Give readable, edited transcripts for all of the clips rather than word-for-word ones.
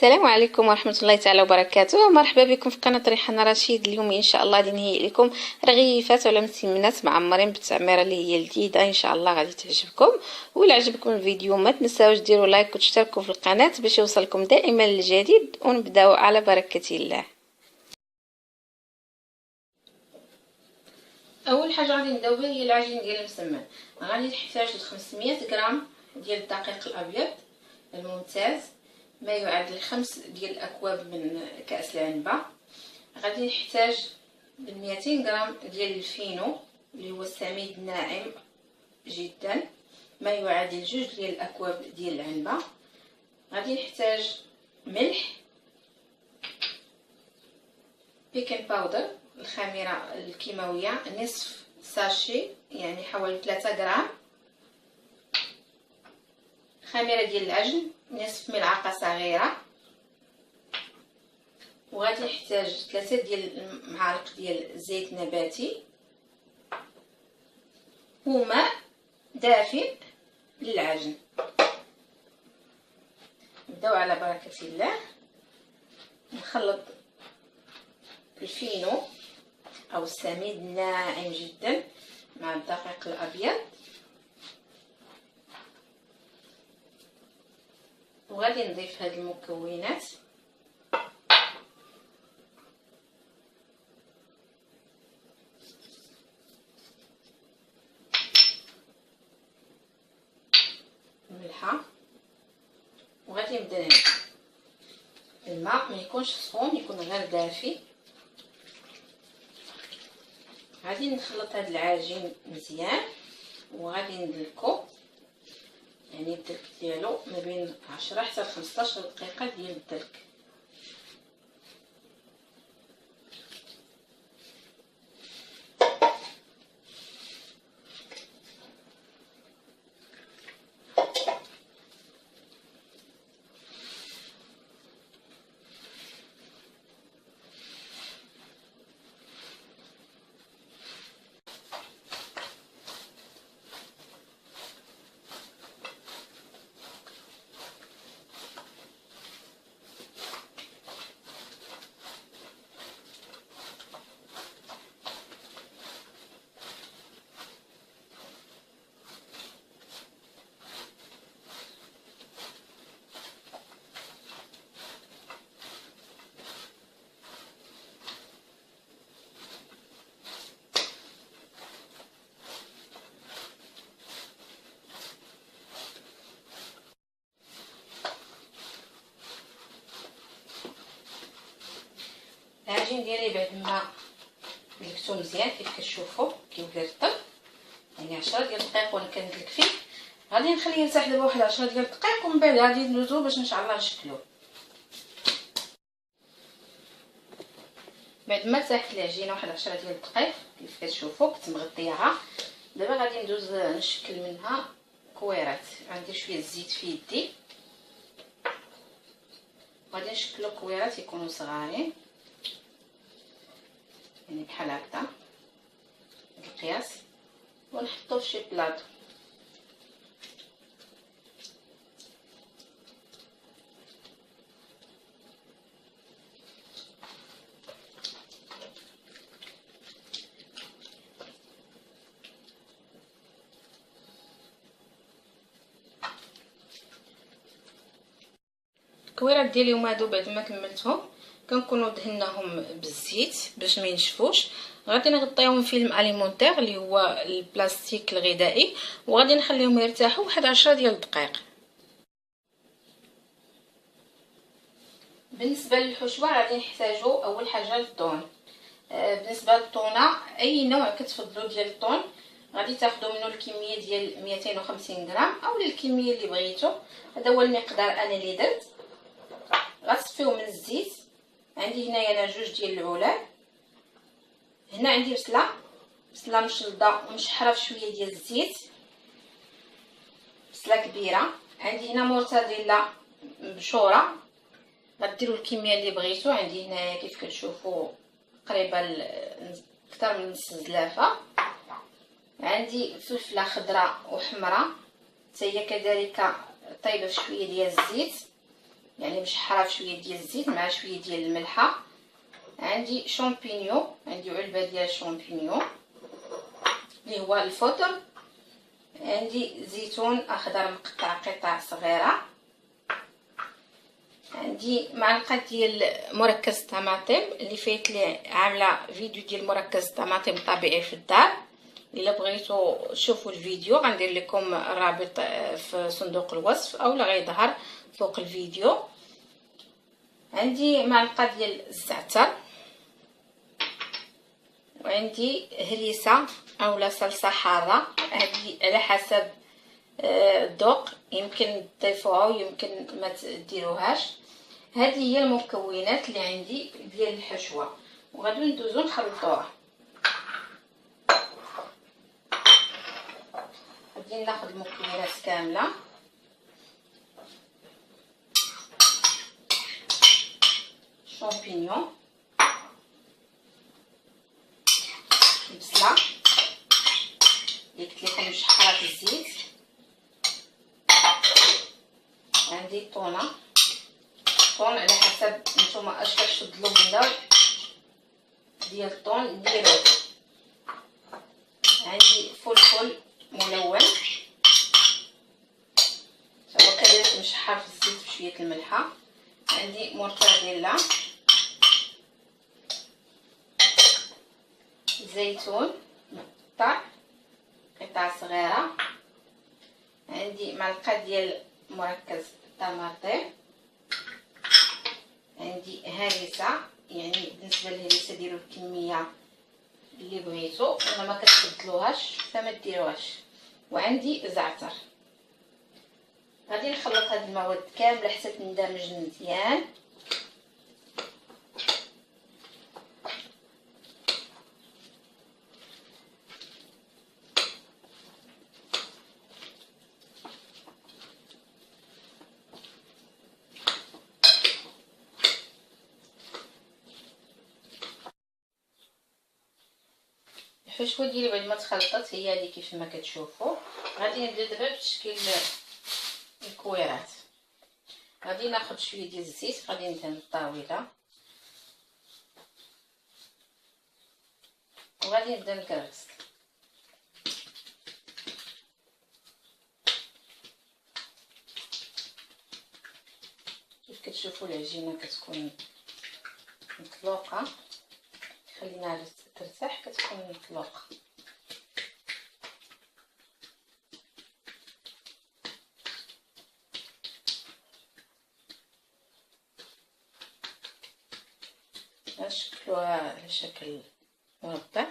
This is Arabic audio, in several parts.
السلام عليكم ورحمة الله تعالى وبركاته. مرحبا بكم في قناة ريحان رشيد. اليوم ان شاء الله غادي نهيئ لكم رغيفات ولا مسمنات معمرين بالتعميره اللي هي جديده، ان شاء الله غادي تعجبكم. ولا عجبكم الفيديو ما تنساوش ديروا لايك وتشتركوا في القناة باش يوصلكم دائما الجديد. ونبداو على بركة الله. اول حاجه غادي نبداو بها هي العجين ديال المسمن. غادي نحتاج 500 غرام ديال الدقيق الابيض الممتاز، ما يعادل 5 ديال الاكواب من كاس العنبه. غادي نحتاج 200 غرام ديال الفينو اللي هو السميد الناعم جدا، ما يعادل 2 ديال الاكواب ديال العنبه. غادي نحتاج ملح، بيكين باودر الخميره الكيماويه نصف ساشي يعني حوالي 3 غرام، خميره ديال العجن نصف ملعقه صغيره، وغادي نحتاج 3 ديال المعالق ديال زيت نباتي وماء دافئ للعجن. نبداو على بركه الله. نخلط الفينو او السميد الناعم جدا مع الدقيق الابيض، وغادي نضيف هاد المكونات الملحه، وغادي نبدا الماء ما يكونش سخون، يكون غير دافي. غادي نخلط هاد العجين مزيان وغادي ندلكو، يعني الدلك ديالو ما بين 10 حتى 15 دقيقه ديال الدلك. العجين ديالي بعد ما دلكتو مزيان كيف كتشوفوا كيبدا يرطب، يعني 10 ديال الدقائق وانا كندلك فيه. غادي نخليه يرتاح دابا واحد 10 ديال الدقائق ومن بعد غادي ندوزو باش ان شاء الله نشكلوه. بعد ما ارتاحت العجينه واحد 10 ديال الدقائق كيف كتشوفوا كنت مغطياها، دابا غادي ندوز نشكل منها كويرات. عندي شويه الزيت في يدي، غادي نشكلو كويرات يكونوا صغارين يعني بحال هكا القياس، ونحطو في شي بلاطو. الكويرات ديالي هما هادو بعد ما كملتهم كنكونوا دهناهم بالزيت باش ما ينشفوش. غادي نغطيهم فيلم اليمونتير اللي هو البلاستيك الغذائي، وغادي نخليهم يرتاحوا واحد 10 ديال الدقائق. بالنسبه للحشوه غادي نحتاجوا اول حاجه الطون. بالنسبه للطونه اي نوع كتفضلوا ديال الطون غادي تاخذوا منه الكميه ديال 250 غرام او الكميه اللي بغيتو. هذا هو المقدار انا اللي درت. غتصفيو من الزيت. عندي هنايا انا 2 ديال العلاب، هنا عندي بصله مشلضه ومشحره في شويه ديال الزيت، بصله كبيره. عندي هنا مورتاديلا مبشوره، غديروا الكميه اللي بغيتو. عندي هنايا كيف كتشوفوا قريبه اكثر من نص زلافه. عندي فلفله خضراء وحمراء حتى هي كذلك طايبه في شويه ديال الزيت. يعني مشحره شويه ديال الزيت مع شويه ديال الملحه. عندي شامبينيون، عندي علبه ديال الشامبينيون اللي هو الفطر. عندي زيتون اخضر مقطع قطع صغيره. عندي معلقه ديال مركز طماطم اللي فايت لي عامله فيديو ديال مركز طماطم طبيعي في الدار. الا بغيتو تشوفوا الفيديو غندير لكم الرابط في صندوق الوصف اولا غيظهر فوق الفيديو. عندي معلقه ديال الزعتر، وعندي هريسه اولا صلصه حاره، هذه على حسب الذوق، يمكن تضيفوها ويمكن ما تديروهاش. هذه هي المكونات اللي عندي ديال الحشوه، وغادي ندوزو نخلطوها. غادي ناخذ المكونات كامله. شامبينيون، البصله اللي قلت لكم مشحره في الزيت، عندي الطونه، الطون على حسب نتوما اش كتفضلوا من النوع ديال الطون ديالو. عندي فلفل ملون هو كذلك مشحر في الزيت بشويه الملحه. عندي مورتاديلا، زيتون مقطع قطع صغيره. عندي معلقه ديال مركز طماطم. عندي هريسه، يعني بالنسبه للهريسه ديروا الكميه اللي بغيتو، الا ما كتفضلوهاش فما ديروهاش. وعندي زعتر. غادي نخلط هاد المواد كامله حتى تندمج مزيان. الحشوه ديالي بعد ما تخلطت هي هذه كيف ما كتشوفوا. غادي نبدا دابا بتشكيل الكويرات. غادي ناخذ شويه ديال الزيت، غادي ندهن الطاوله وغادي نبدا نكرس. كيف كتشوفوا العجينه كتكون مطلوقه، خليناها ترتاح كتكون مطلوقه. نشكلوها على شكل مربع.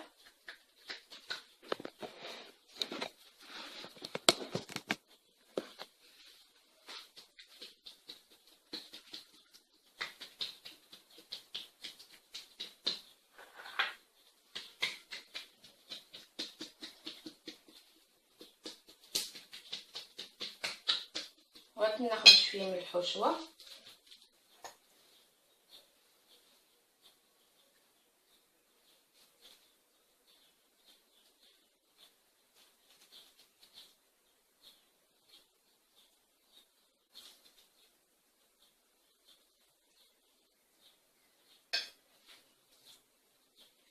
وغادي ناخذ شويه من الحشوه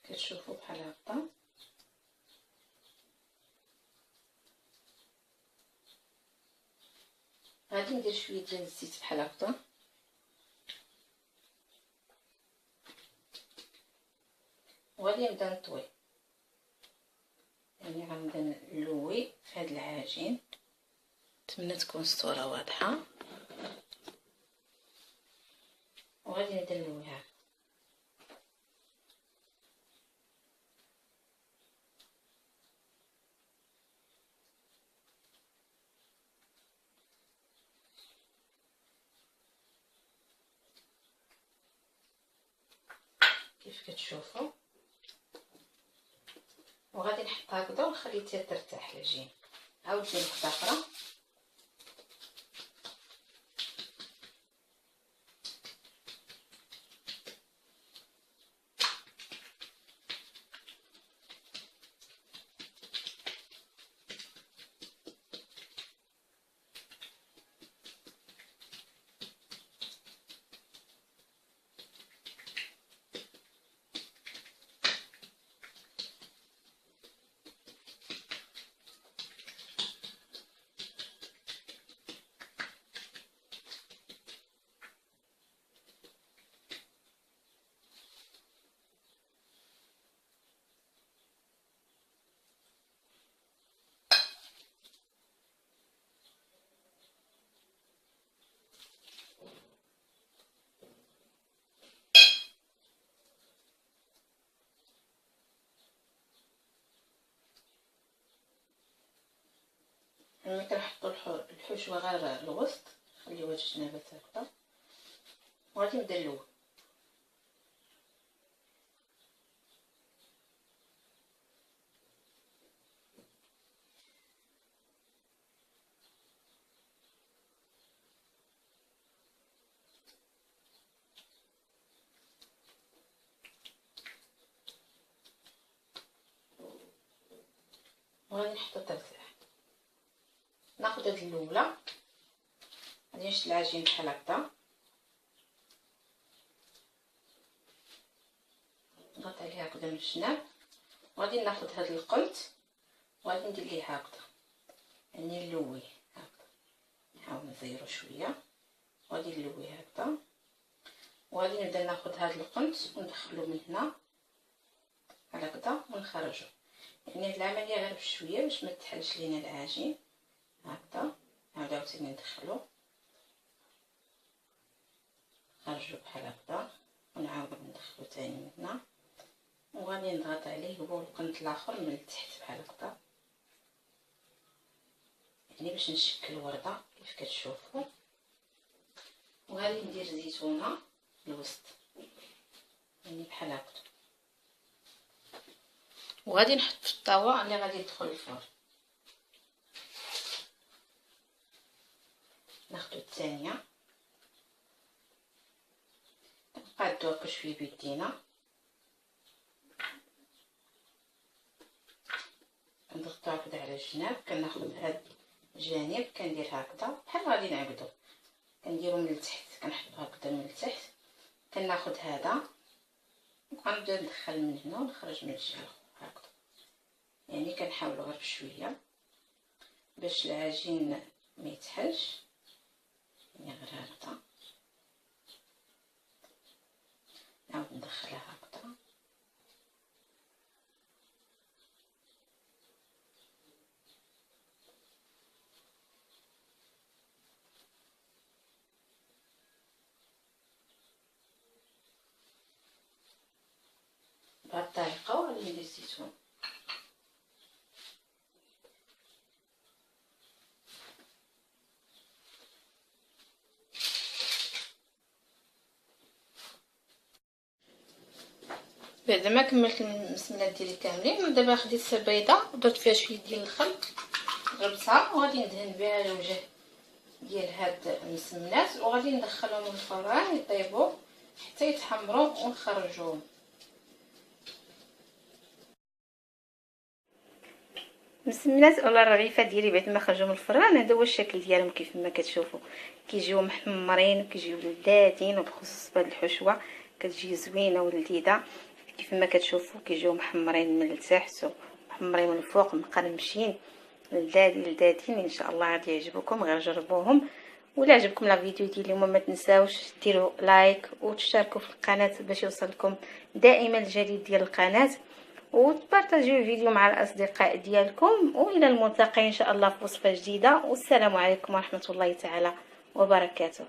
كتشوفوا بحال هكا. غادي ندير شويه ديال الزيت بحال هكا، وغادي نبدا نطوي، يعني غنبدا نلوي في هاد العجين. نتمنى تكون الصوره واضحه. وغادي نبدا نلويها. كيف كتشوفوا، وغادي نحطها هكذا ونخليها ترتاح العجين. عاود ندير وحده اخرى. ملي كنحطو الحشوه غير الوسط نخليو هاد الجنابات هكذا وغادي نبدا نلوي. وغادي نحطو ترتاح. ناخد هاد الاولى غادي نشد العجين بحال هكذا، نضغط عليها هكذا من الجناب، وغادي ناخد هاد القلت وغادي ندير ليه هكذا، يعني نلويه هكذا، نحاول نزيرو شويه وغادي نلويه هكذا، وغادي نبدا ناخد هاد القنت وندخلو من هنا بحال هكذا ونخرجو. يعني هاد العمليه غير بشويه باش ما تحلش لينا العجين هكذا. نعاود عاوتاني ندخلو نخرجو بحال هكذا ونعاودو ندخلو تاني من هنا، وغادي نضغط عليه هو القنت الاخر من التحت بحال هكذا، يعني باش نشكل ورده كيف كتشوفوا. وغادي ندير زيتونه في الوسط يعني بحال هكذا، وغادي نحط في الطاوه اللي غادي تدخل الفرن. ناخدو الثانيه نقادو هكا شويه بيدينا، نضغطو هكذا على الجناب، كناخد هاد الجانب كندير هكذا بحال غادي نعقدو، كنديرو من التحت كنحطو هكذا من التحت، كناخد هذا وغنبدا ندخل من هنا ونخرج من الجهه هكذا، يعني كنحاولو غير بشويه باش العجين ما يتحلش، يعني غير هكذا نعاود ندخلها هكذا. بهاد الطريقه وغادي ندير الزيتون. بعد ما كملت المسمنات ديالي كاملين، دابا خديت بيضه ودرت فيها شويه ديال الخل غربتها وغادي ندهن بها الوجه ديال هاد المسمنات، وغادي ندخلهم للفران يطيبوا حتى يتحمروا ونخرجوهم. مسمنات ولا الرغيفه ديالي بعد ما خرجوا من الفران، هذا هو الشكل ديالهم كيف ما كتشوفوا، كيجيو محمرين وكيجيو لذاذين، وبخصوص بهاد الحشوه كتجي زوينه ولذيذه كيف ما كتشوفوا، كيجيو محمرين من التحت ومحمرين من الفوق مقرمشين لذاذين. ان شاء الله غادي يعجبوكم، غير جربوهم. ولا عجبكم لا فيديو ديالي اليوم ما تنساوش ديروا لايك وتشتركوا في القناه باش يوصلكم دائما الجديد ديال القناه، وتبارطاجيو الفيديو مع الاصدقاء ديالكم. والى الملتقى ان شاء الله في وصفه جديده، والسلام عليكم ورحمه الله تعالى وبركاته.